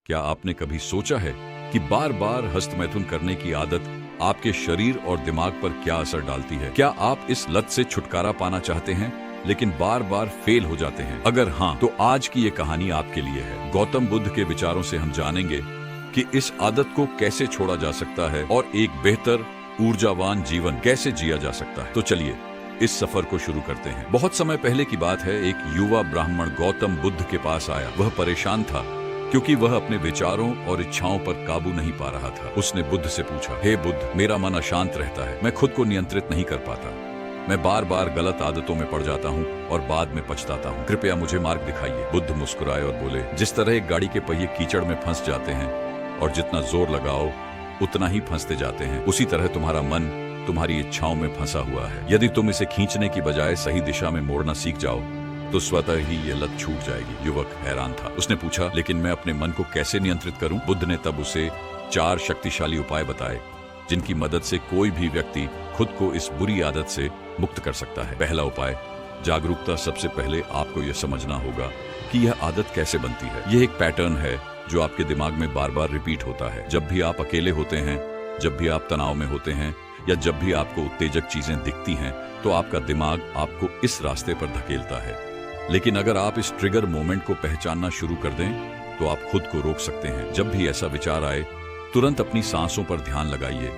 क्या आपने कभी सोचा है कि बार बार हस्तमैथुन करने की आदत आपके शरीर और दिमाग पर क्या असर डालती है? क्या आप इस लत से छुटकारा पाना चाहते हैं लेकिन बार बार फेल हो जाते हैं? अगर हाँ, तो आज की ये कहानी आपके लिए है। गौतम बुद्ध के विचारों से हम जानेंगे कि इस आदत को कैसे छोड़ा जा सकता है और एक बेहतर ऊर्जावान जीवन कैसे जिया जा सकता है। तो चलिए इस सफर को शुरू करते हैं। बहुत समय पहले की बात है, एक युवा ब्राह्मण गौतम बुद्ध के पास आया। वह परेशान था क्योंकि वह अपने विचारों और इच्छाओं पर काबू नहीं पा रहा था। उसने बुद्ध से पूछा, हे बुद्ध, मेरा मन अशांत रहता है, मैं खुद को नियंत्रित नहीं कर पाता, मैं बार बार गलत आदतों में पड़ जाता हूँ और बाद में पछताता हूँ, कृपया मुझे मार्ग दिखाइए। बुद्ध मुस्कुराए और बोले, जिस तरह एक गाड़ी के पहिए कीचड़ में फंस जाते हैं और जितना जोर लगाओ उतना ही फंसते जाते हैं, उसी तरह तुम्हारा मन तुम्हारी इच्छाओं में फंसा हुआ है। यदि तुम इसे खींचने की बजाय सही दिशा में मोड़ना सीख जाओ तो स्वतः ही ये लत छूट जाएगी। युवक हैरान था। उसने पूछा, लेकिन मैं अपने मन को कैसे नियंत्रित करूं? बुद्ध ने तब उसे 4 शक्तिशाली उपाय बताए जिनकी मदद से कोई भी व्यक्ति खुद को इस बुरी आदत से मुक्त कर सकता है। पहला उपाय, जागरूकता। सबसे पहले आपको यह समझना होगा कि यह आदत कैसे बनती है। यह एक पैटर्न है जो आपके दिमाग में बार बार रिपीट होता है। जब भी आप अकेले होते हैं, जब भी आप तनाव में होते हैं या जब भी आपको उत्तेजक चीजें दिखती हैं, तो आपका दिमाग आपको इस रास्ते पर धकेलता है। लेकिन अगर आप इस ट्रिगर मोमेंट को पहचानना शुरू कर दें तो आप खुद को रोक सकते हैं। जब भी ऐसा विचार आए, तुरंत अपनी सांसों पर ध्यान लगाइए,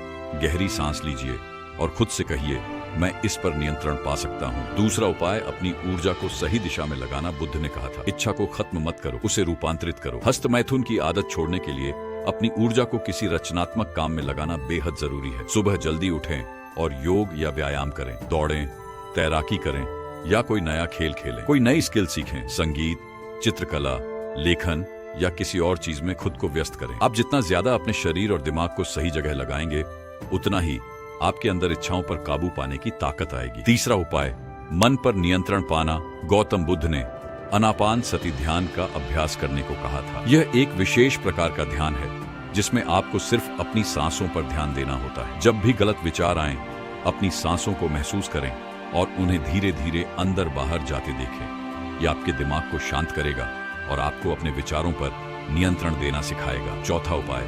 गहरी सांस लीजिए और खुद से कहिए, मैं इस पर नियंत्रण पा सकता हूँ। दूसरा उपाय, अपनी ऊर्जा को सही दिशा में लगाना। बुद्ध ने कहा था, इच्छा को खत्म मत करो, उसे रूपांतरित करो। हस्तमैथुन की आदत छोड़ने के लिए अपनी ऊर्जा को किसी रचनात्मक काम में लगाना बेहद जरूरी है। सुबह जल्दी उठें और योग या व्यायाम करें, दौड़ें, तैराकी करें या कोई नया खेल खेलें। कोई नई स्किल सीखें, संगीत, चित्रकला, लेखन या किसी और चीज में खुद को व्यस्त करें। आप जितना ज्यादा अपने शरीर और दिमाग को सही जगह लगाएंगे, उतना ही आपके अंदर इच्छाओं पर काबू पाने की ताकत आएगी। तीसरा उपाय, मन पर नियंत्रण पाना। गौतम बुद्ध ने आनापान सति ध्यान का अभ्यास करने को कहा था। यह एक विशेष प्रकार का ध्यान है जिसमें आपको सिर्फ अपनी सांसों पर ध्यान देना होता है। जब भी गलत विचार आए, अपनी सांसों को महसूस करें और उन्हें धीरे धीरे अंदर बाहर जाते देखें। यह आपके दिमाग को शांत करेगा और आपको अपने विचारों पर नियंत्रण देना सिखाएगा। चौथा उपाय,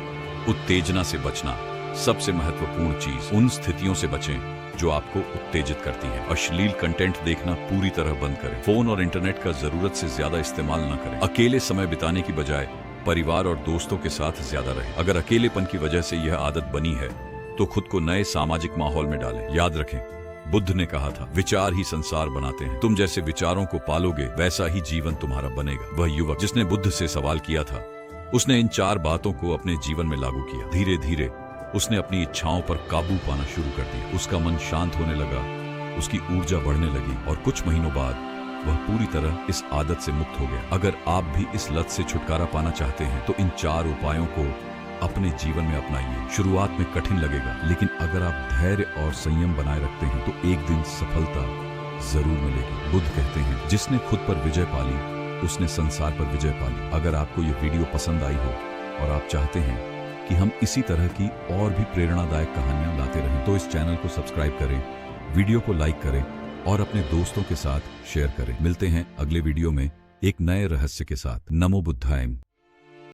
उत्तेजना से बचना। सबसे महत्वपूर्ण चीज, उन स्थितियों से बचें जो आपको उत्तेजित करती हैं। अश्लील कंटेंट देखना पूरी तरह बंद करें। फोन और इंटरनेट का जरूरत से ज्यादा इस्तेमाल न करें। अकेले समय बिताने की बजाय परिवार और दोस्तों के साथ ज्यादा रहें। अगर अकेलेपन की वजह से यह आदत बनी है तो खुद को नए सामाजिक माहौल में डालें। याद रखें, बुद्ध ने कहा था, विचार ही संसार बनाते हैं। तुम जैसे विचारों को पालोगे वैसा ही जीवन तुम्हारा बनेगा। वह युवक जिसने बुद्ध से सवाल किया था, उसने इन 4 बातों को अपने जीवन में लागू किया। धीरे धीरे उसने अपनी इच्छाओं पर काबू पाना शुरू कर दिया। उसका मन शांत होने लगा, उसकी ऊर्जा बढ़ने लगी और कुछ महीनों बाद वह पूरी तरह इस आदत से मुक्त हो गया। अगर आप भी इस लत से छुटकारा पाना चाहते हैं तो इन 4 उपायों को अपने जीवन में अपनाइए। शुरुआत में कठिन लगेगा, लेकिन अगर आप धैर्य और संयम बनाए रखते हैं तो एक दिन सफलता जरूर मिलेगी। बुद्ध कहते हैं, जिसने खुद पर विजय पाली उसने संसार पर विजय पाली। अगर आपको ये वीडियो पसंद आई हो और आप चाहते हैं कि हम इसी तरह की और भी प्रेरणादायक कहानियां लाते रहें तो इस चैनल को सब्सक्राइब करें, वीडियो को लाइक करें और अपने दोस्तों के साथ शेयर करें। मिलते हैं अगले वीडियो में एक नए रहस्य के साथ। नमो बुद्धाय।